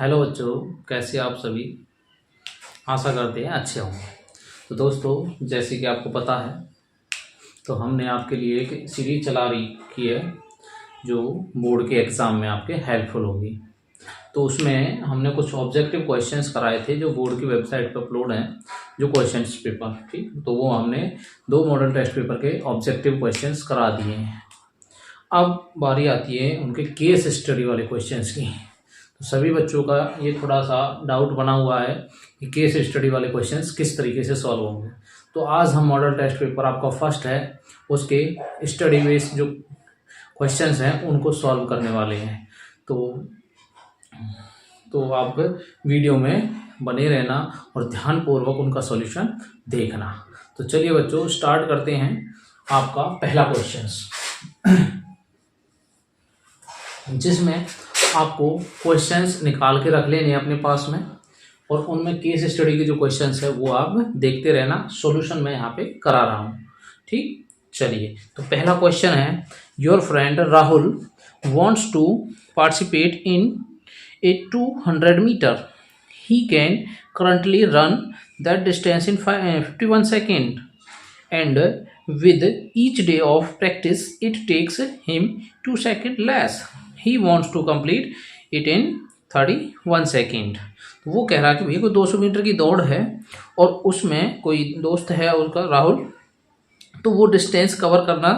Hello बच्चों, कैसे आप सभी। आशा करते हैं अच्छे होंगे। तो दोस्तों, जैसे कि आपको पता है, तो हमने आपके लिए एक सीरीज चला रही की है जो बोर्ड के एग्ज़ाम में आपके हेल्पफुल होगी। तो उसमें हमने कुछ ऑब्जेक्टिव क्वेश्चंस कराए थे जो बोर्ड की वेबसाइट पर अपलोड हैं, जो क्वेश्चंस पेपर, ठीक। तो वो हमने 2 मॉडल टेस्ट पेपर के ऑब्जेक्टिव क्वेश्चंस करा दिए हैं। अब बारी आती है उनके केस स्टडी वाले क्वेश्चंस की। तो सभी बच्चों का ये थोड़ा सा डाउट बना हुआ है कि केस स्टडी वाले क्वेश्चंस किस तरीके से सॉल्व होंगे। तो आज हम मॉडल टेस्ट पेपर आपका फर्स्ट है, उसके स्टडी बेस्ड जो क्वेश्चंस हैं उनको सॉल्व करने वाले हैं। तो आप वीडियो में बने रहना और ध्यानपूर्वक उनका सॉल्यूशन देखना। तो चलिए बच्चों, स्टार्ट करते हैं आपका पहला क्वेश्चंस, जिसमें आपको क्वेश्चंस निकाल के रख लेने अपने पास में और उनमें केस स्टडी के जो क्वेश्चंस है वो आप देखते रहना। सॉल्यूशन मैं यहाँ पे करा रहा हूँ, ठीक। चलिए, तो पहला क्वेश्चन है, your friend Rahul wants to participate in a 200 metre. He can currently run that distance in 51 second and with each day of practice it takes him 2 seconds less. He wants to complete it in 31 second. तो वो कह रहा है कि भैया कोई 200 metre की दौड़ है और उसमें कोई दोस्त है उसका राहुल, तो वो डिस्टेंस कवर करना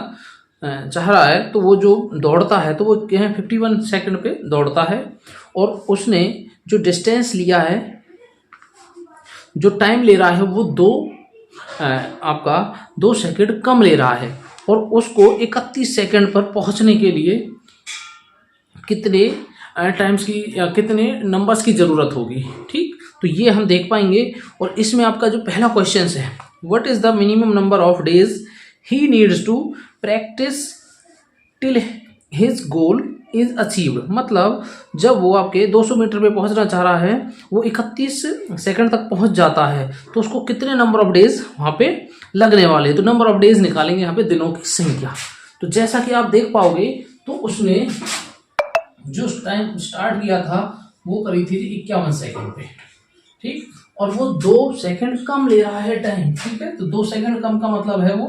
चाह रहा है। तो वो जो दौड़ता है तो वो क्या है 51 सेकंड पे दौड़ता है और उसने जो डिस्टेंस लिया है, जो टाइम ले रहा है वो आपका 2 सेकंड कम ले रहा है और उसको 31 सेकंड पर पहुंचने के लिए कितने टाइम्स की या कितने नंबर्स की ज़रूरत होगी, ठीक। तो ये हम देख पाएंगे। और इसमें आपका जो पहला क्वेश्चन है, what is the minimum number of days he needs to practise till his goal is achieved. मतलब जब वो आपके 200 मीटर पे पहुंचना चाह रहा है, वो 31 सेकंड तक पहुंच जाता है, तो उसको कितने नंबर ऑफ डेज वहाँ पे लगने वाले हैं। तो नंबर ऑफ डेज निकालेंगे यहाँ पे, दिनों की संख्या। तो जैसा कि आप देख पाओगे, तो उसने जो टाइम स्टार्ट किया था वो करी थी 51 सेकंड पे, ठीक। और वो 2 सेकंड कम ले रहा है टाइम, ठीक है। तो 2 सेकंड कम का मतलब है वो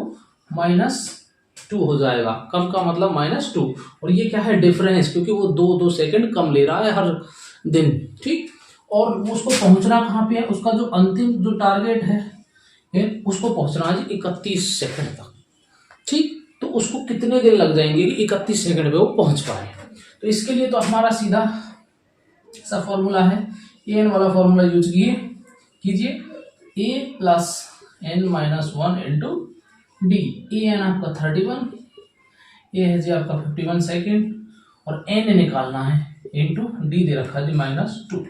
-2 हो जाएगा। कम का मतलब -2, और ये क्या है डिफरेंस, क्योंकि वो 2 सेकंड कम ले रहा है हर दिन, ठीक। और उसको पहुंचना कहाँ पे है, उसका जो अंतिम जो टारगेट है उसको पहुंचना है 31 सेकंड तक, ठीक। तो उसको कितने दिन लग जाएंगे कि 31 सेकंड पे वो पहुंच पाए। तो इसके लिए तो हमारा सीधा सा फॉर्मूला है, एन वाला फॉर्मूला यूज कीजिए, a + n-1 into D. A N आपका 31, ए है जी आपका 51 सेकेंड, और एन निकालना है इंटू डी दे रखा है जी -2।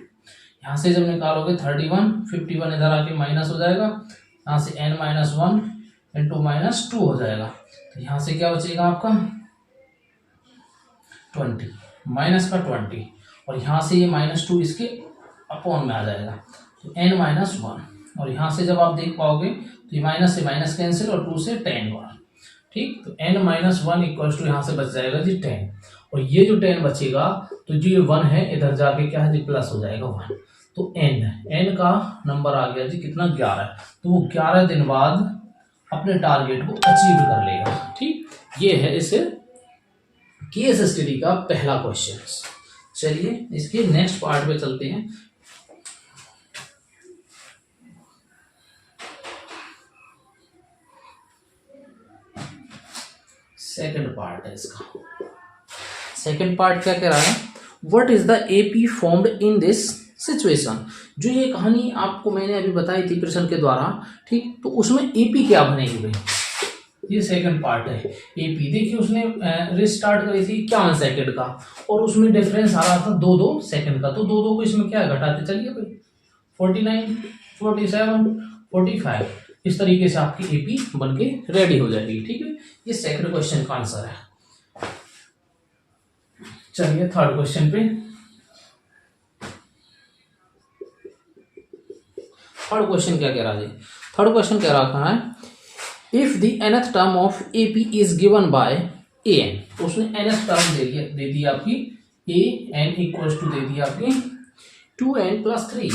यहाँ से जब निकालोगे 31, 51 इधर आके माइनस हो जाएगा, यहाँ से n-1 इंटू -2 हो जाएगा। तो यहाँ से क्या बचेगा आपका 20, माइनस का 20, और यहाँ से ये -2 इसके अपॉन में आ जाएगा, तो n-1। और यहाँ से जब आप देख पाओगे तो ये माइनस से माइनस कैंसिल और 2 से 10 बार, ठीक। तो n-1 इक्वल टू यहाँ से बच जाएगा जी 10, और ये जो 10 बचेगा तो जो ये 1 है इधर जाके क्या है जी प्लस हो जाएगा 1। तो n का नंबर आ गया जी कितना 11। तो वो 11 दिन बाद अपने टारगेट को अचीव कर लेगा, ठीक। ये है इस केस स्टडी का पहला क्वेश्चन। चलिए इसके नेक्स्ट पार्ट पे चलते हैं। सेकंड पार्ट है इसका। सेकंड पार्ट क्या कह रहा है, what is the AP formed in this situation. जो ये कहानी आपको मैंने अभी बताई थी प्रश्न के द्वारा, ठीक। तो उसमें एपी क्या बनेगी भाई, ये सेकंड पार्ट है। एपी देखिए उसने रेस स्टार्ट करी थी 51 सेकंड का, और उसमें डिफरेंस आ रहा था 2 सेकंड का। तो 2 को इसमें क्या घटाते चलिए भाई, 49, 47, 45, इस तरीके से आपकी एपी बनके रेडी हो जाएगी, ठीक है। ये सेकंड क्वेश्चन का आंसर है। चलिए थर्ड क्वेश्चन पे। थर्ड क्वेश्चन क्या कह रहा है, थर्ड क्वेश्चन कह रहा है, if the nth term of AP is given by an। तो उसने nth टर्म दे दी आपकी an इक्वल्स टू दे दी आपकी 2n+3,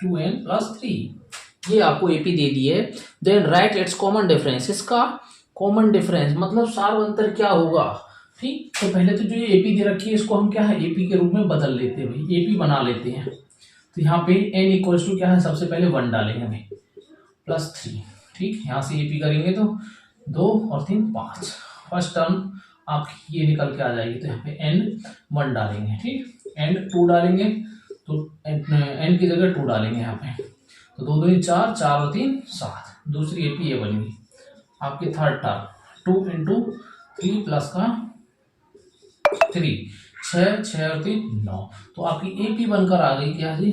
2n+3 ये आपको एपी दे दी है। Then write its common difference, इसका कॉमन डिफरेंस मतलब सार अंतर क्या होगा। ठीक, तो पहले तो जो ये एपी दे रखी है इसको हम क्या है एपी के रूप में बदल लेते हैं, भाई एपी बना लेते हैं। तो यहाँ पे n इक्वल्स टू क्या है, सबसे पहले 1 डालेंगे हमें +3। ठीक, यहाँ से एपी करेंगे तो 2 और 3 5, फर्स्ट टर्म आपकी ये निकल के आ जाएगी। तो यहाँ पे n 1 डालेंगे। ठीक, n 2 डालेंगे तो n की जगह 2 डालेंगे यहाँ पे, तो 2 2 4, 4 और 3 7, दूसरी एपी ये बनेगी आपकी थर्ड टर्म 2 इंटू 3 प्लस का 3, 6 6 और 3 9। तो आपकी एपी बनकर आ गई क्या जी,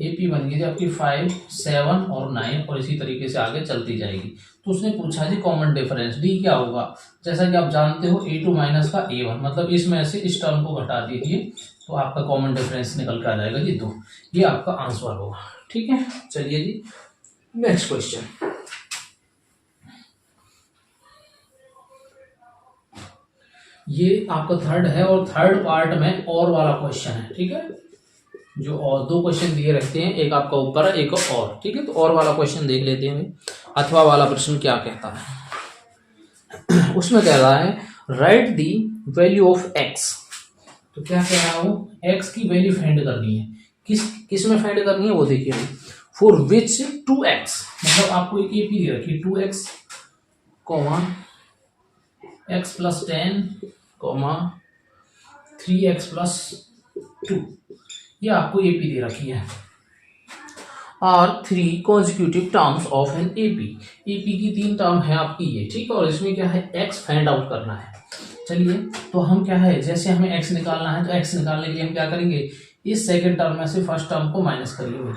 एपी बन गई थी आपकी 5 7 और 9, और इसी तरीके से आगे चलती जाएगी। तो उसने पूछा जी कॉमन डिफरेंस डी क्या होगा। जैसा कि आप जानते हो a2 माइनस का a1, मतलब इसमें से इस टर्म को घटा दीजिए तो आपका कॉमन डिफरेंस निकल कर आ जाएगा जी 2। ये आपका आंसर होगा। ठीक है, चलिए जी नेक्स्ट क्वेश्चन। ये आपका थर्ड है और थर्ड पार्ट में और वाला क्वेश्चन है। ठीक है, जो और 2 क्वेश्चन दिए रखते हैं, एक आपका ऊपर है एक और। ठीक है, तो और वाला क्वेश्चन देख लेते हैं अथवा वाला प्रश्न क्या कहता है। उसमें कह रहा है right the value of x. तो क्या कह रहा हूं, एक्स की वैल्यू फाइंड करनी है। किस में फाइंड करनी है वो देखिए, फॉर विच 2x, मतलब आपको एक एपी दे रखी 2x, x + 10, 3x + 2, ये आपको एपी दे रखी है। और 3 consecutive terms of an AP, AP की 3 टर्म है आपकी ये। ठीक है, और इसमें क्या है एक्स फाइंड आउट करना है। चलिए, तो हम क्या है, जैसे हमें एक्स निकालना है तो एक्स निकालने के लिए हम क्या करेंगे, इस सेकंड टर्म में से फर्स्ट टर्म को माइनस करिए,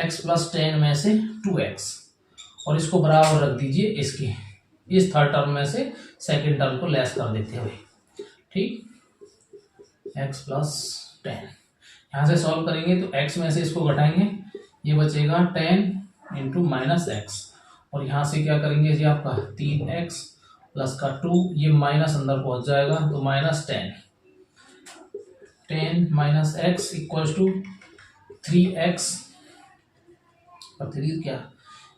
x + 10 में से 2x, और इसको बराबर रख दीजिए इसके, इस थर्ड टर्म में से सेकंड टर्म को लेस कर देते हुए। ठीक, x + 10 यहाँ से सॉल्व करेंगे तो x में से इसको घटाएंगे, ये बचेगा 10 इंटू -x, और यहाँ से क्या करेंगे जी आपका 3x प्लस का 2, ये माइनस अंदर पहुंच जाएगा तो -10, 10 - x इक्वल्स टू 3x, और 3 क्या,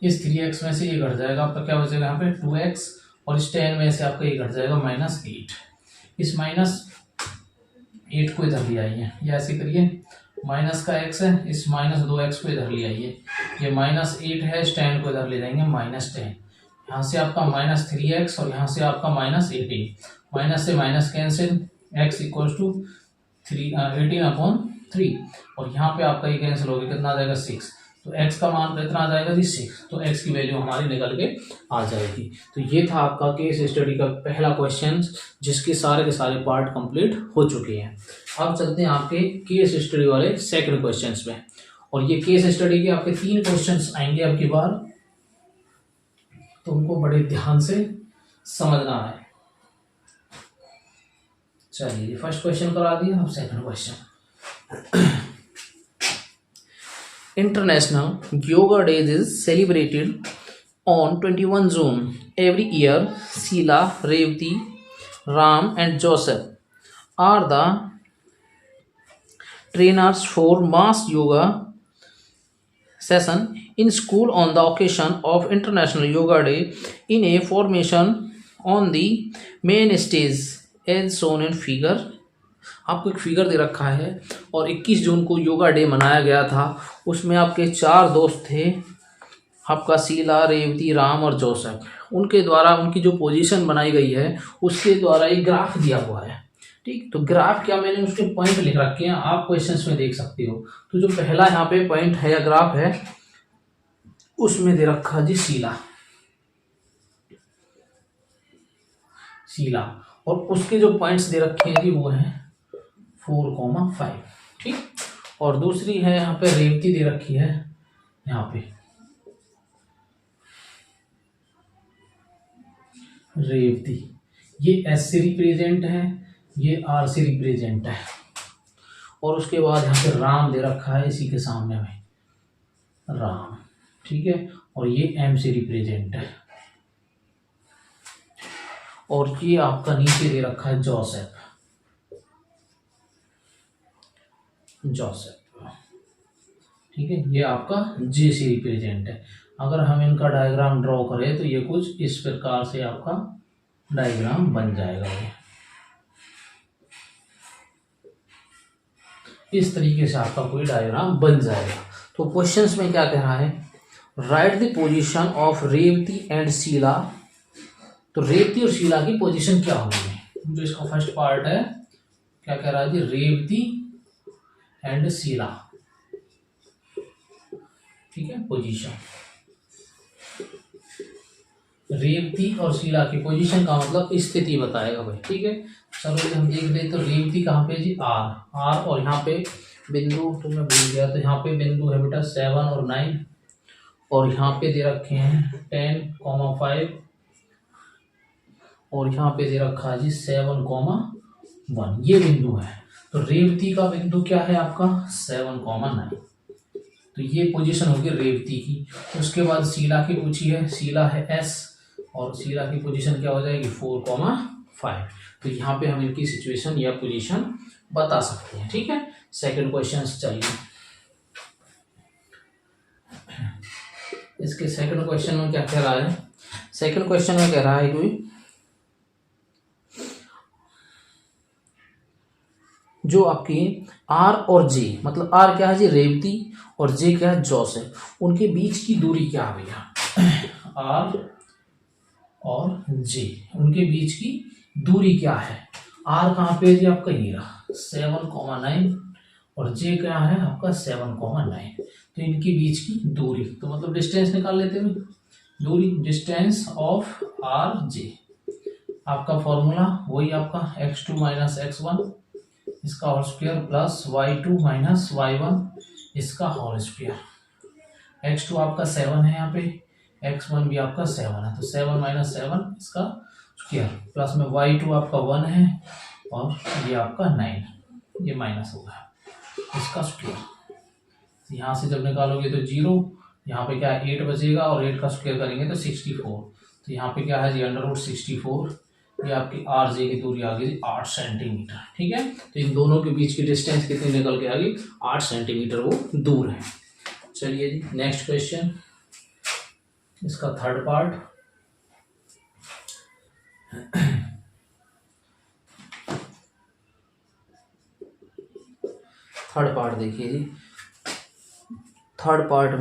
इस 3x में से ये घट जाएगा आपका, क्या बचेगा यहाँ पे 2x, और इस 10 में से आपका ये घट जाएगा -8। इस -8 को इधर ले आइए, या ऐसे करिए, माइनस का x है, इस -2x को इधर ले आइए, ये -8 है, इस 10 को इधर ले जाएंगे -10, यहाँ से आपका -3x और यहाँ से आपका -18, माइनस से minus cancel, x equals to 18/3, और यहाँ पे आपका ये कैंसिल हो गया, कितना आ जाएगा 6, तो x का मान कितना आ जाएगा जी 6, तो x की वैल्यू हमारी निकल के आ जाएगी। तो ये था आपका केस स्टडी का पहला क्वेश्चन, जिसके सारे के सारे पार्ट कंप्लीट हो चुके हैं। अब चलते हैं आपके केस स्टडी वाले सेकंड क्वेश्चंस में, और ये केस स्टडी के आपके 3 क्वेश्चंस आएंगे अब की बार, तो उनको बड़े ध्यान से समझना है। चलिए, फर्स्ट क्वेश्चन करा दिया, अब second question. International Yoga Days is celebrated on 21 June every year. Sheila, Revati, Ram and Joseph are the trainers for mass yoga session in school on the occasion of International Yoga Day in a formation on the main stage as shown in figure। आपको एक figure दे रखा है, और 21 जून को yoga day मनाया गया था। उसमें आपके 4 दोस्त थे, आपका शीला, रेवती, राम और जोसेफ। उनके द्वारा उनकी जो पोजीशन बनाई गई है उसके द्वारा एक ग्राफ दिया हुआ है। ठीक, तो ग्राफ क्या, मैंने उसके पॉइंट लिख रखे हैं, आप क्वेश्चंस में देख सकते हो। तो जो पहला यहाँ पे पॉइंट है या ग्राफ है, उसमें दे रखा जी शीला, और उसके जो पॉइंट्स दे रखे हैं जी वो हैं 4,5। ठीक, और दूसरी है यहाँ पे रेवती दे रखी है, यहाँ पे रेवती, ये S से रिप्रेजेंट है, ये R से रिप्रेजेंट है, और उसके बाद यहाँ पे राम दे रखा है इसी के सामने में राम। ठीक है, और ये M से रिप्रेजेंट है, और ये आपका नीचे दे रखा है जोसेफ। ठीक है, ये आपका जे से रिप्रेजेंट है। अगर हम इनका डायग्राम ड्रॉ करें तो ये कुछ इस प्रकार से आपका डायग्राम बन जाएगा। ये इस तरीके से आपका कोई डायग्राम बन जाएगा। तो क्वेश्चंस में क्या कह रहा है, write the position of Revathi and Sheela. तो रेवती और शीला की पोजीशन क्या होगी, जो इसका फर्स्ट पार्ट है क्या कह रहा है जी, रेवती एंड शीला, ठीक है, पोजीशन। रेवती और शीला की पोजीशन का मतलब स्थिति बताएगा भाई, ठीक है। चलो हम देख ले, तो रेवती कहाँ पे जी, आर आर, और यहाँ पे बिंदु तो मैं भूल गया, तो यहाँ पे बिंदु है बेटा 7 और 9, और यहाँ पे दे रखे हैं 10,5, और यहाँ पे दे रखा है जी 7,1, ये बिंदु है। तो रेवती का बिंदु क्या है आपका 7,9, तो ये पोजीशन होगी रेवती की। उसके बाद शीला की पूछी है, शीला है S, और शीला की पोजीशन क्या हो जाएगी 4,5। तो यहाँ पे हम इनकी सिचुएशन या पोजीशन बता सकते हैं, ठीक है। सेकंड क्वेश्चन चाहिए, इसके सेकंड क्वेश्चन में क्या कह रहा है, सेकंड क्वेश्चन में कह रहा है कोई जो आपकी आर और जे, मतलब आर क्या है जी रेवती और जे क्या है जॉस है, उनके बीच की दूरी क्या है भैया, आर और जे उनके बीच की दूरी क्या है। आर कहाँ पे जी आपका हीरा 7,9, और जे क्या है आपका 7,9, तो इनके बीच की दूरी, तो मतलब डिस्टेंस निकाल लेते हैं दूरी, डिस्टेंस ऑफ आर जे। आपका फॉर्मूला वही आपका x2 माइनस x1 इसका whole square plus y2 minus y1 इसका होल स्क्वायर। x2 आपका 7 है यहाँ पे, x1 भी आपका 7 है, तो 7 माइनस 7 इसका स्क्वायर, प्लस में y2 आपका 1 है, और ये आपका 9, ये माइनस होगा इसका स्क्वायर। यहाँ से जब निकालोगे तो 0, यहाँ पे क्या है 8 बचेगा, और 8 का स्क्वायर करेंगे तो 64, तो यहाँ पे क्या है जी √64, ये आपकी आर जे की दूरी आ गई 8 सेंटीमीटर, ठीक है। तो इन दोनों के बीच की डिस्टेंस कितनी निकल के आ गई 8 सेंटीमीटर वो दूर है। चलिए जी नेक्स्ट क्वेश्चन, इसका थर्ड पार्ट, थर्ड पार्ट देखिए जी, थर्ड पार्ट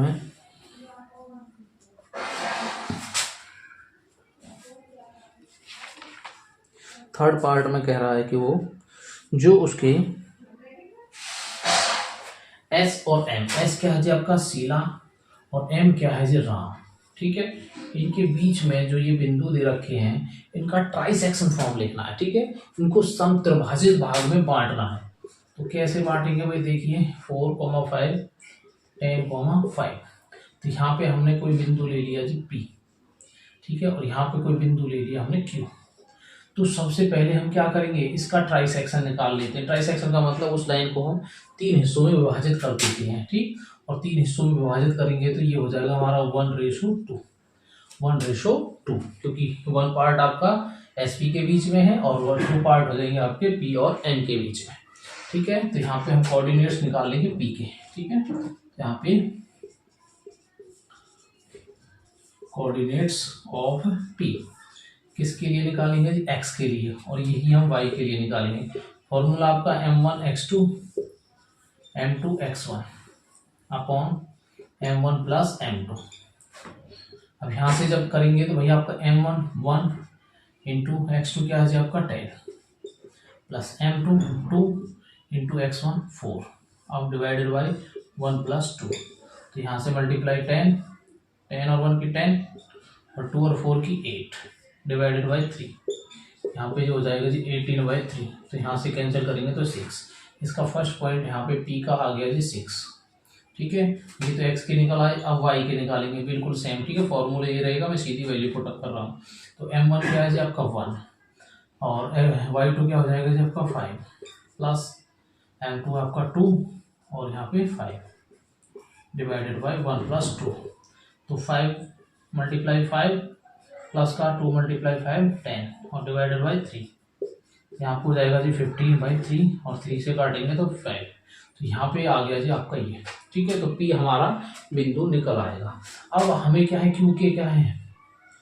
में कह रहा है कि वो जो उसके S और M, S क्या है जी आपका शीला, और M क्या है जी राम, ठीक है। इनके बीच में जो ये बिंदु दे रखे हैं इनका ट्राइसेक्शन फॉर्म लिखना है, ठीक है। इनको समत्रिभाजित भाग में बांटना है, तो कैसे बांटेंगे भाई देखिए 4,5 10,5, तो यहाँ पे हमने कोई बिंदु ले लिया जी P, ठीक है, और यहाँ पे कोई बिंदु ले लिया हमने Q। तो सबसे पहले हम क्या करेंगे, इसका ट्राइसेक्शन निकाल लेते हैं। ट्राइसेक्शन का मतलब उस लाइन को हम 3 हिस्सों में विभाजित कर देते हैं, ठीक, और 3 हिस्सों में विभाजित करेंगे तो ये हो जाएगा हमारा 1:2, 1:2, क्योंकि 1 पार्ट आपका SP के बीच में है और 2 पार्ट हो जाएंगे आपके P और N के बीच में, ठीक है। तो यहाँ पे हम कोऑर्डिनेट्स निकाल लेंगे P के, ठीक है। यहाँ पे कोऑर्डिनेट्स ऑफ P किसके लिए निकालेंगे जी x के लिए, और यही हम y के लिए निकालेंगे। फॉर्मूला आपका m1 x2 m2 x1 upon m1 plus m2। अब यहाँ से जब करेंगे तो भैया आपका m1 1 इंटू x2 क्या है जी आपका 10 प्लस m2 2 इंटू x1 4, अब डिवाइडेड बाई 1 प्लस 2, तो यहाँ से मल्टीप्लाई 10 और 1 की 10 और 2 और 4 की 8 डिवाइडेड बाई 3, यहाँ पे जो हो जाएगा जी 18/3, तो यहाँ से कैंसिल करेंगे तो 6। इसका फर्स्ट पॉइंट यहाँ पे P का आ गया जी 6, ठीक है। ये तो x के निकल आए, अब y के निकालेंगे बिल्कुल सेम, ठीक है। फॉर्मूला ये रहेगा, मैं सीधी वैल्यू पुट अप कर रहा हूँ। तो m1 क्या है जी आपका 1, और y2 क्या हो जाएगा जी आपका 5 प्लस m2 आपका 2 और यहाँ पे 5 डिवाइडेड बाई 1 प्लस 2, तो 5 मल्टीप्लाई 5 प्लस का 2 मल्टीप्लाई 5 10 और डिवाइडेड बाई 3, यहाँ पे हो जाएगा जी 15/3 और 3 से काटेंगे तो 5, तो यहाँ पे आ गया जी आपका ये, ठीक है, तो पी हमारा बिंदु निकल आएगा। अब हमें क्या है, क्यू के क्या है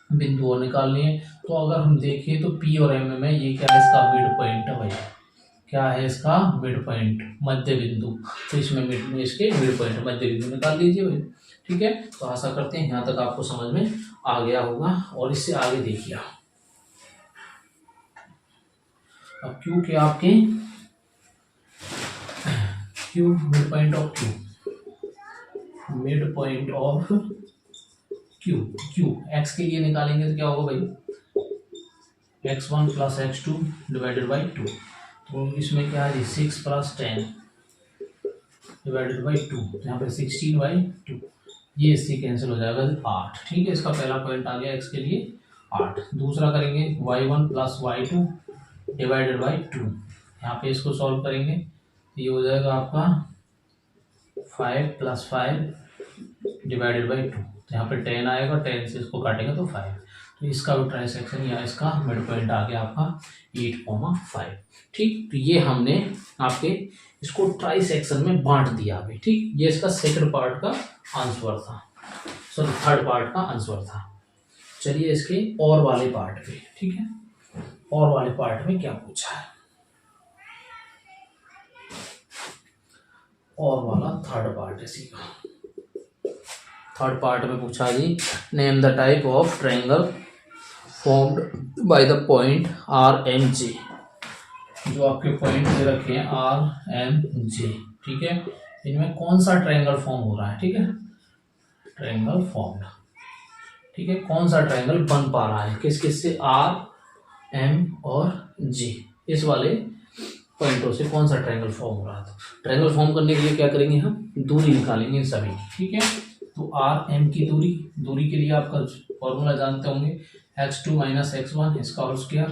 बिंदु और निकालनी है। तो अगर हम देखें तो पी और एम में ये क्या है, इसका मिड पॉइंट है भाई, क्या है इसका मिड पॉइंट, मध्य बिंदु। तो इसमें इसके मिड पॉइंट मध्य बिंदु निकाल दीजिए भाई। ठीक है, तो आशा करते हैं यहाँ तक आपको समझ में आ गया होगा। और इससे आगे देखिए, अब क्यू के आपके Q mid point of Q, mid point of Q, Q x के लिए निकालेंगे तो क्या होगा भाई, x1 plus x2 divided by 2। तो इसमें क्या है, 6 प्लस 10 डिवाइडेड बाई 2, तो यहाँ पे 16/2, ये इससे कैंसिल हो जाएगा 8। ठीक है, इसका पहला पॉइंट आ गया x के लिए 8। दूसरा करेंगे y1 plus y2 divided by 2, यहाँ पे इसको सॉल्व करेंगे तो ये हो जाएगा आपका 5 प्लस 5 डिवाइडेड बाई 2, तो यहाँ पे 10 आएगा, 10 से इसको काटेंगे तो 5। तो इसका भी ट्रांसेक्शन या इसका मिड पॉइंट आ गया आपका 8,5। ठीक, तो ये हमने आपके इसको ट्राई सेक्शन में बांट दिया अभी। ठीक, ये इसका सेकंड पार्ट का आंसर था, सॉरी थर्ड पार्ट का आंसर था। चलिए इसके और वाले पार्ट पे, ठीक है, और वाले पार्ट में क्या पूछा है, और वाला थर्ड पार्ट है इसी का। थर्ड पार्ट में पूछा जी, name the type of triangle formed by the point R M J. जो आपके पॉइंट दे रखे हैं आर एम जे, ठीक है, इनमें कौन सा ट्रायंगल फॉर्म हो रहा है। ठीक है, ट्रायंगल फॉर्म्ड, ठीक है, कौन सा ट्रायंगल बन पा रहा है, किस किस से, आर एम और जे, इस वाले पॉइंटों से कौन सा ट्रायंगल फॉर्म हो रहा है। ट्रायंगल फॉर्म करने के लिए क्या करेंगे, हम दूरी निकालेंगे इन सभी की। ठीक है, तो आर एम की दूरी, दूरी के लिए आपका फॉर्मूला जानते होंगे, x2 माइनस x1 इसका whole square,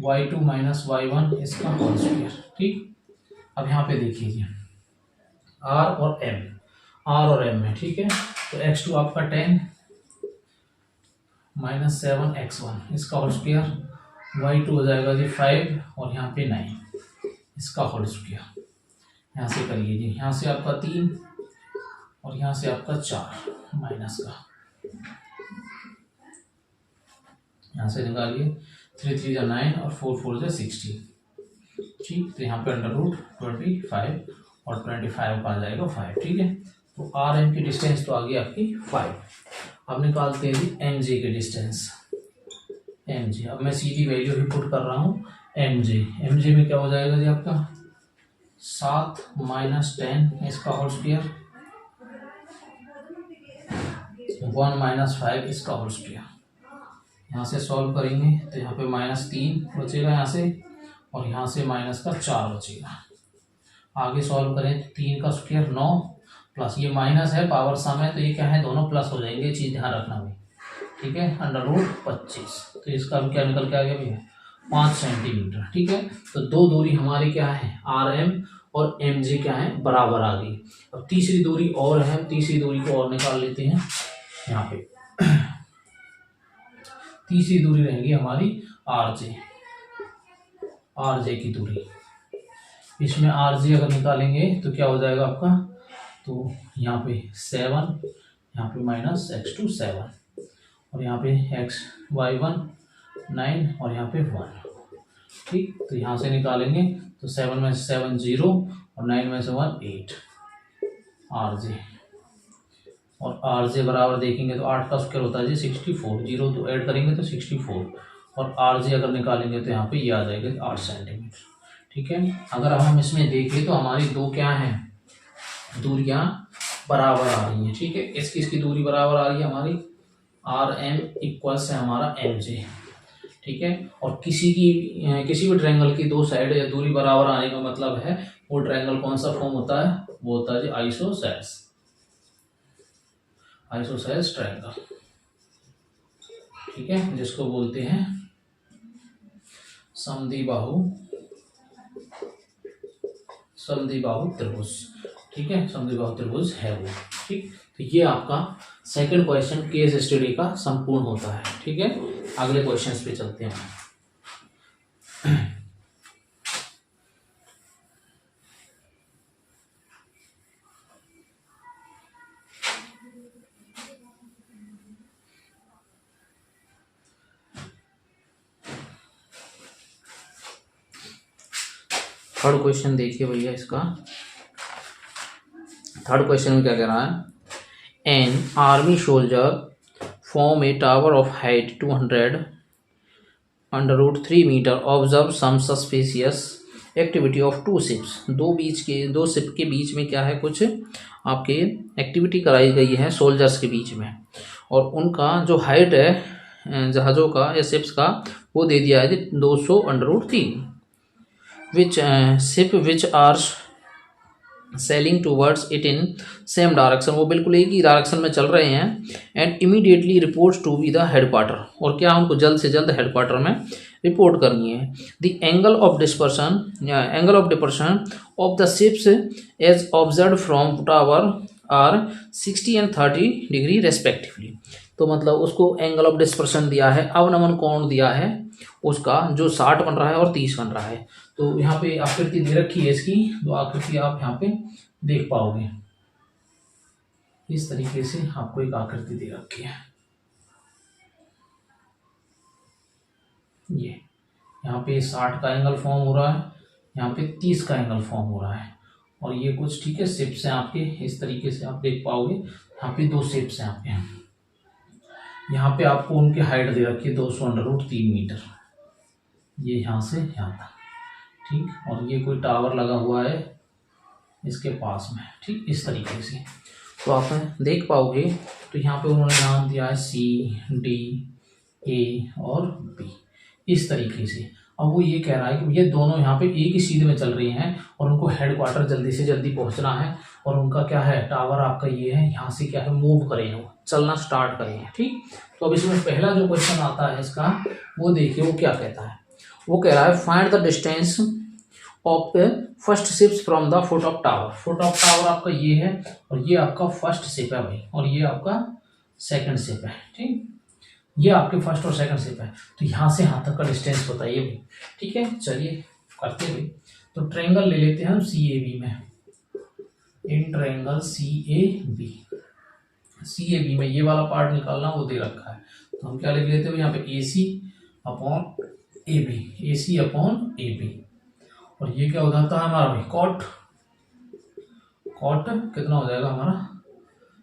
y2 minus y1 इसका होल स्क्वायर। ठीक, अब यहाँ पे देखिए r और m में, ठीक है, तो x2 आपका 10 माइनस 7x1 इसका होल स्क्वायर, y2 हो जाएगा जी 5 और यहाँ पे 9 इसका होल स्क्वायर। यहाँ से करिए जी, यहाँ से आपका 3 और यहाँ से आपका 4 माइनस का, यहाँ से निकालिए 3 3 जा 9 और 4 4 जा 16। ठीक, तो यहाँ पे अंडर रूट 25 और 25 आ जाएगा 5। ठीक है, तो आर एम की डिस्टेंस तो आ गई आपकी 5। अब निकालते हैं जी एम जे की डिस्टेंस, एम जे। अब मैं सीधी वैल्यू ही पुट कर रहा हूँ, एम जे में क्या हो जाएगा जी आपका 7 माइनस 10 इसका होल स्क्वायर, 1 माइनस 5 इसका होल स्क्वायर। यहाँ से सॉल्व करेंगे तो यहाँ पे -3 बचेगा यहाँ से, और यहाँ से माइनस का 4 बचेगा। आगे सॉल्व करें तो 3 का स्क्वायर 9 प्लस ये माइनस है, पावर सम है, तो ये क्या है, दोनों प्लस हो जाएंगे, ये चीज़ ध्यान रखना भाई। ठीक है, अंडर रूट 25, तो इसका भी क्या निकल के आ गया भैया 5 सेंटीमीटर। ठीक है, तो दो दूरी हमारी क्या है, आर एम और एम जे क्या है, बराबर आ गई। अब तीसरी दूरी और है, तीसरी दूरी को और निकाल लेते हैं। यहाँ पे तीसरी दूरी रहेगी हमारी आर जे की दूरी। इसमें आर जे अगर निकालेंगे तो क्या हो जाएगा आपका, तो यहाँ पे 7, यहाँ पे माइनस x2 7 और यहाँ पे y1 9 और यहाँ पे 1। ठीक, तो यहाँ से निकालेंगे तो 7 में से 7 0 और 9 में से 1 8 आर जे। और आर जे बराबर देखेंगे तो 8 का स्क्वायर होता है जी 64, 0 तो ऐड करेंगे तो 64, और आर जे अगर निकालेंगे तो यहाँ पे ये आ जाएगा 8 सेंटीमीटर। ठीक है, अगर हम इसमें देखें तो हमारी दो क्या हैं, दूरियां बराबर आ रही हैं। ठीक है, इसकी दूरी बराबर आ रही है हमारी आर एम इक्वल से हमारा एम जे। ठीक है, और किसी भी ट्रायंगल की दो साइड या दूरी बराबर आने का मतलब है वो ट्रायंगल कौन सा फॉर्म होता है, वो होता है जी आइसोसेलेस ट्रायंगल। ठीक है, जिसको बोलते हैं समद्विबाहु त्रिभुज। ठीक है, समद्विबाहु त्रिभुज है वो। ठीक, तो ये आपका सेकंड क्वेश्चन केस स्टडी का संपूर्ण होता है। ठीक है, अगले क्वेश्चंस पे चलते हैं। थर्ड क्वेश्चन देखिए भैया इसका। थर्ड क्वेश्चन में क्या कह रहा है, an army soldier from a tower of height 200 √3 metre observe some suspicious activity of two ships. दो शिप के बीच में क्या है, कुछ आपके एक्टिविटी कराई गई है सोल्जर्स के बीच में, और उनका जो हाइट है जहाज़ों का या शिप्स का वो दे दिया है 200 √3। Which ship which are sailing towards it in same direction, वो बिल्कुल एक ही डायरेक्शन में चल रहे हैं। And immediately reports to be the headquarter, और क्या उनको जल्द से जल्द हेडक्वार्टर में रिपोर्ट करनी है। The angle of dispersion of the ships as observe from tower are 60 and 30 degree respectively. तो मतलब उसको एंगल ऑफ डिस्पर्शन दिया है, अवनमन कोण दिया है उसका, जो 60 बन रहा है और 30 बन रहा है। तो यहाँ पे आकृति दे रखी है इसकी, तो आकृति आप यहाँ पे देख पाओगे। इस तरीके से आपको एक आकृति दे रखी है। ये यहाँ पे 60 का एंगल फॉर्म हो रहा है, यहाँ पे 30 का एंगल फॉर्म हो रहा है, और ये कुछ ठीक है शिप्स हैं आपके, इस तरीके से आप देख पाओगे। यहाँ पे 2 शिप्स हैं आपके, यहाँ पे आपको उनकी हाइट दे रखी है 200 √3 मीटर, ये यहाँ से यहाँ तक, ठीक। और ये कोई टावर लगा हुआ है इसके पास में, ठीक, इस तरीके से तो आप देख पाओगे। तो यहाँ पे उन्होंने नाम दिया है C, D, A और B, इस तरीके से। अब वो ये कह रहा है कि ये दोनों यहाँ पे एक ही सीध में चल रही हैं और उनको हेडक्वार्टर जल्दी से जल्दी पहुँचना है, और उनका क्या है टावर आपका ये है, यहाँ से क्या है मूव करें, वो चलना स्टार्ट करें, ठीक। तो अब इसमें पहला जो क्वेश्चन आता है इसका, वो देखिए वो क्या कहता है। वो कह रहा है find the distance of first ships from the foot of tower. Foot of tower आपका ये है, और ये आपका फर्स्ट शिप है भाई, और ये आपका सेकंड शिप है, ठीक। ये आपके फर्स्ट और सेकंड शिप है, तो यहाँ से यहाँ तक का डिस्टेंस बताइए भाई, ठीक है। चलिए करते भाई। तो ट्रायंगल ले लेते हैं हम CAB में, इन ट्रायंगल CAB में ये वाला पार्ट निकालना वो दे रखा है, तो हम क्या लिख लेते हैं यहाँ पे AC अपॉन AB, और ये क्या हो जाता है हमारा भाई कॉट कितना हो जाएगा हमारा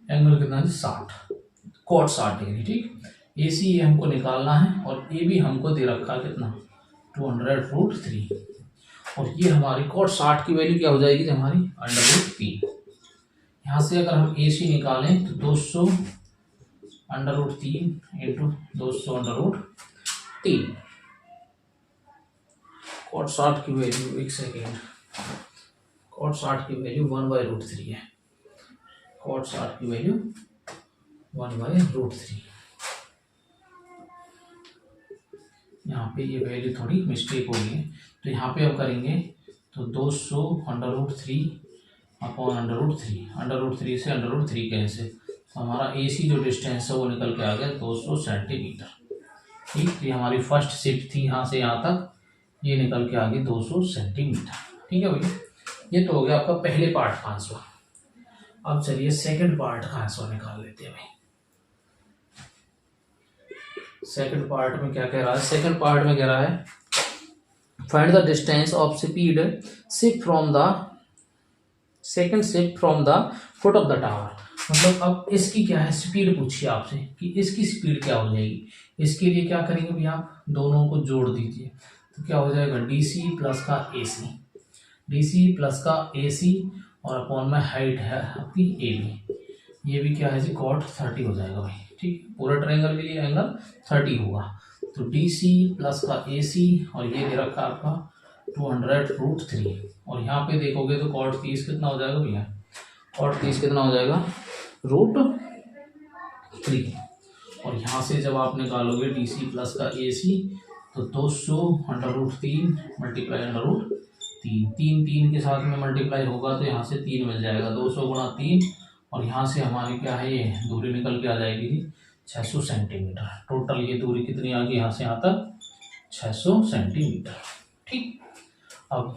एंगल कितना है 60, कॉट 60 डिग्री, ठीक। AC ये हमको निकालना है, और AB हमको दे रखा है कितना 200 √3, और ये हमारी कॉट 60 की वैल्यू क्या हो जाएगी हमारी √3। यहाँ से अगर हम AC निकालें तो 200 √3 इंटू 200 √3, कॉट 60 की वैल्यू, एक सेकेंड, कॉट 60 की वैल्यू 1/√3 है, कॉट 60 की वैल्यू 1/√3। यहाँ पे ये वैल्यू थोड़ी मिस्टेक हो गई है, तो यहाँ पे हम करेंगे तो 200 √3 अपॉन √3 से √3 कैंसिल, तो हमारा AC जो डिस्टेंस है वो निकल के आ गया 200 सेंटीमीटर, ठीक। ये हमारी फर्स्ट शिप थी यहाँ से यहाँ तक, ये निकल के आ गई 200 सेंटीमीटर, ठीक है भैया। ये तो हो गया आपका पहले पार्ट का आंसर। अब चलिए सेकंड पार्ट का आंसर निकाल लेते हैं भाई। सेकंड पार्ट में क्या कह रहा है, सेकंड पार्ट में कह रहा है find the distance of speed ship from the second ship from the foot of the tower. मतलब अब इसकी क्या है स्पीड पूछिए आपसे कि इसकी स्पीड क्या हो जाएगी। इसके लिए क्या करेंगे भैया, आप दोनों को जोड़ दीजिए, तो क्या हो जाएगा DC प्लस का AC, और अपॉन में हाइट है आपकी AB, ये भी क्या है जी कॉट 30 हो जाएगा भाई, ठीक। पूरा ट्रायंगल के लिए एंगल 30 होगा, तो DC प्लस का AC, और ये दे रखा आपका 200 √3, और यहाँ पे देखोगे तो कॉट 30 कितना हो जाएगा भैया, कॉट 30 कितना हो जाएगा √3, और यहाँ से जब आप निकालोगे DC प्लस का AC तो 200 √3 मल्टीप्लाई √3, 3 के साथ में मल्टीप्लाई होगा तो यहाँ से 3 मिल जाएगा, 200 गुणा 3, और यहाँ से हमारी क्या है ये दूरी निकल के आ जाएगी 600 सेंटीमीटर। टोटल ये दूरी कितनी आ गई यहाँ से यहाँ तक 600 सेंटीमीटर, ठीक। अब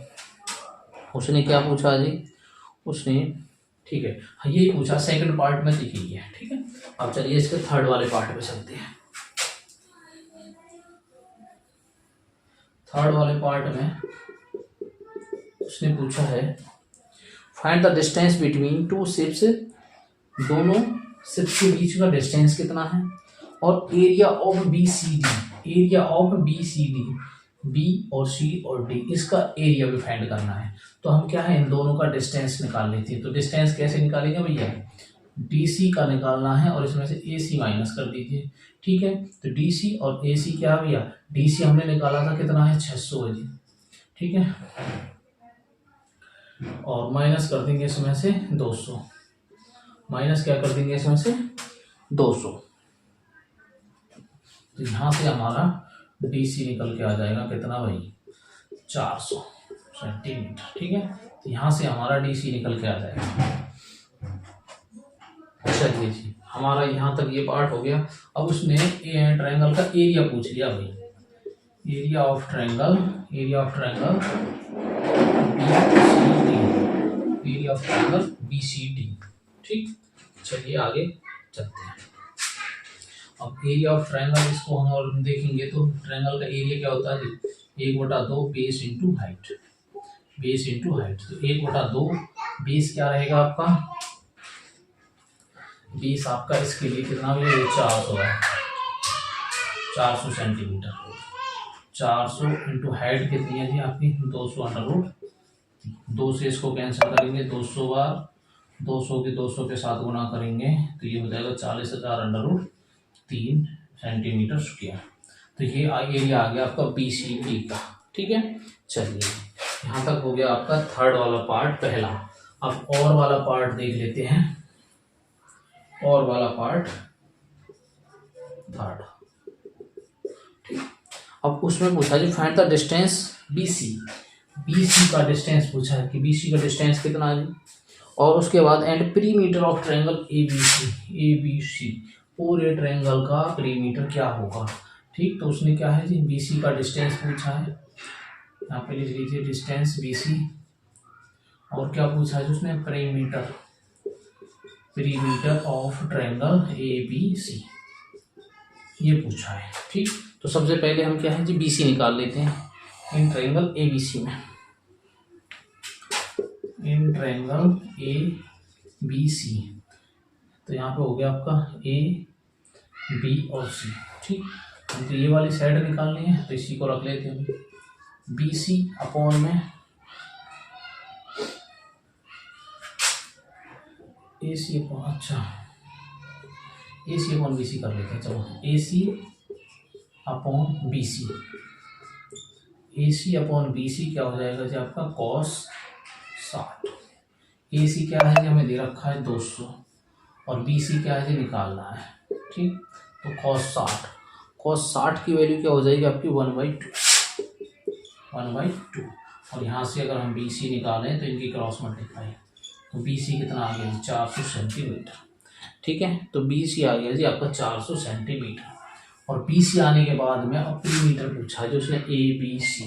उसने क्या पूछा जी, उसने ठीक है ये पूछा सेकंड पार्ट में दिखी है, ठीक है। अब चलिए इसके थर्ड वाले पार्ट पे चलते हैं। थर्ड वाले पार्ट में उसने पूछा है find the distance between two ships, दोनों शिप्स के बीच का डिस्टेंस कितना है, और area of B C D, area of B C D, B और सी और डी, इसका एरिया भी फाइंड करना है। तो हम क्या है इन दोनों का डिस्टेंस निकाल लेते हैं। तो डिस्टेंस कैसे निकालेंगे भैया, डी सी का निकालना है और इसमें से ए सी माइनस कर दीजिए। ठीक है, तो डी सी और ए सी क्या भैया, डी सी हमने निकाला था कितना है 600 है जी। ठीक है, और माइनस कर देंगे इसमें से 200, माइनस क्या कर देंगे इसमें से 200। तो यहाँ से हमारा डी सी निकल के आ जाएगा कितना भाई 400 सेंटीमीटर। ठीक है, तो यहाँ से हमारा डी सी निकल के आ जाएगा। चलिए जी, हमारा यहाँ तक ये पार्ट हो गया। अब उसने ट्रायंगल का एरिया पूछ लिया भाई, area of triangle, area of triangle BCD, area of triangle BCD। ठीक, चलिए आगे चलते हैं। अब एरिया ऑफ ट्रायंगल इसको हम और देखेंगे तो ट्रायंगल का एरिया क्या होता है, 1/2 base into height, base into height. तो 1/2 बेस क्या रहेगा आपका, बेस आपका इसके लिए कितना भी 400 है, 400 सेंटीमीटर। 400 इंटू हाइट कितनी है जी आपकी 200 2 से इसको कैंसिल करेंगे 200 बार, 200 के 200 के साथ गुना करेंगे तो ये हो जाएगा 40,000 3 सेंटीमीटर स्क्वायर। तो ये एरिया आ गया आपका BCD का। ठीक है, चलिए यहाँ तक हो गया आपका थर्ड वाला पार्ट पहला। अब और वाला पार्ट देख लेते हैं, और वाला पार्ट थर्ड। ठीक, अब उसमें पूछा जी find the distance BC, BC का डिस्टेंस पूछा है कि BC का डिस्टेंस कितना है जी, और उसके बाद and perimeter of triangle ABC, पूरे ट्रायंगल का पेरीमीटर क्या होगा। ठीक, तो उसने क्या है जी BC का डिस्टेंस पूछा है, यहाँ पे लिख लीजिए डिस्टेंस BC, और क्या पूछा है उसने perimeter, perimeter of triangle ABC ये पूछा है। ठीक, तो सबसे पहले हम क्या है जी BC निकाल लेते हैं इन ट्रायंगल ABC में, इन ट्रायंगल ABC। तो यहाँ पे हो गया आपका A, B और C। ठीक, तो ये वाली साइड निकालनी है तो इसी को रख लेते हैं BC अपॉन में AC अपॉन, अच्छा AC अपॉन BC कर लेते हैं। चलो AC upon BC, AC upon BC क्या हो जाएगा जी आपका cos 60। AC क्या है जी हमें दे रखा है 200 और BC क्या है जी निकालना है। ठीक, तो cos 60 की वैल्यू क्या हो जाएगी आपकी 1/2, और यहाँ से अगर हम BC निकालें तो इनकी क्रॉस मल्टीप्लाई, तो BC कितना आ गया जी 400 सेंटीमीटर। ठीक है, तो BC आ गया जी आपका 400 सेंटीमीटर, और BC आने के बाद में अब पेरीमीटर पूछा है जो उसने ABC।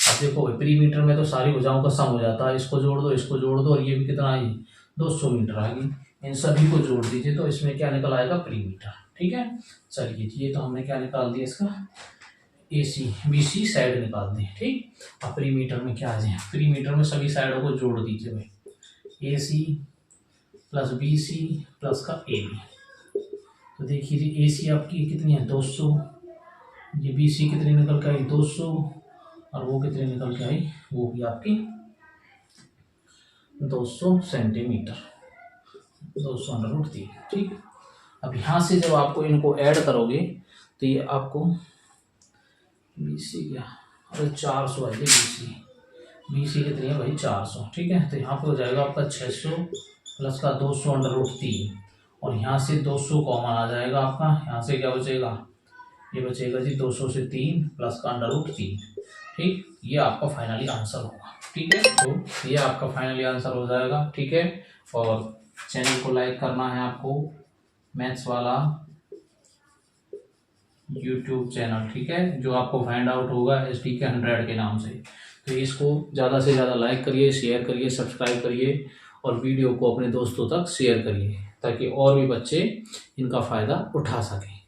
अब देखो पेरीमीटर में तो सारी भुजाओं का सम हो जाता है, इसको जोड़ दो, इसको जोड़ दो, और ये भी कितना है 200 मीटर आ गई, इन सभी को जोड़ दीजिए तो इसमें क्या निकल आएगा पेरीमीटर। ठीक है, चलिए ये तो हमने क्या निकाल दिया इसका AC BC साइड निकाल दी। ठीक, अब पेरीमीटर में क्या आ जाए, पेरीमीटर में सभी साइडों को जोड़ दीजिए भाई, AC प्लस BC प्लस का AB। तो देखिए जी AC आपकी कितनी है 200, ये BC कितनी निकल के आई 200, और वो कितनी निकल के आई वो भी आपकी 200 सेंटीमीटर, 200/3। ठीक, अब यहाँ से जब आपको इनको ऐड करोगे तो ये आपको BC क्या, अरे 400 है BC कितनी है भाई 400। ठीक है, तो यहाँ पे हो जाएगा आपका 600 प्लस का 200/3, और यहाँ से 200 कॉमन आ जाएगा आपका, यहाँ से क्या बचेगा, ये बचेगा जी 200 से 3 प्लस का √3। ठीक, ये आपका फाइनली आंसर होगा। ठीक है, तो ये आपका फाइनली आंसर हो जाएगा। ठीक है, और चैनल को लाइक करना है आपको, मैथ्स वाला यूट्यूब चैनल। ठीक है, जो आपको फाइंड आउट होगा STK 100 के नाम से। तो इसको ज़्यादा से ज़्यादा लाइक करिए, शेयर करिए, सब्सक्राइब करिए, और वीडियो को अपने दोस्तों तक शेयर करिए ताकि और भी बच्चे इनका फ़ायदा उठा सकें।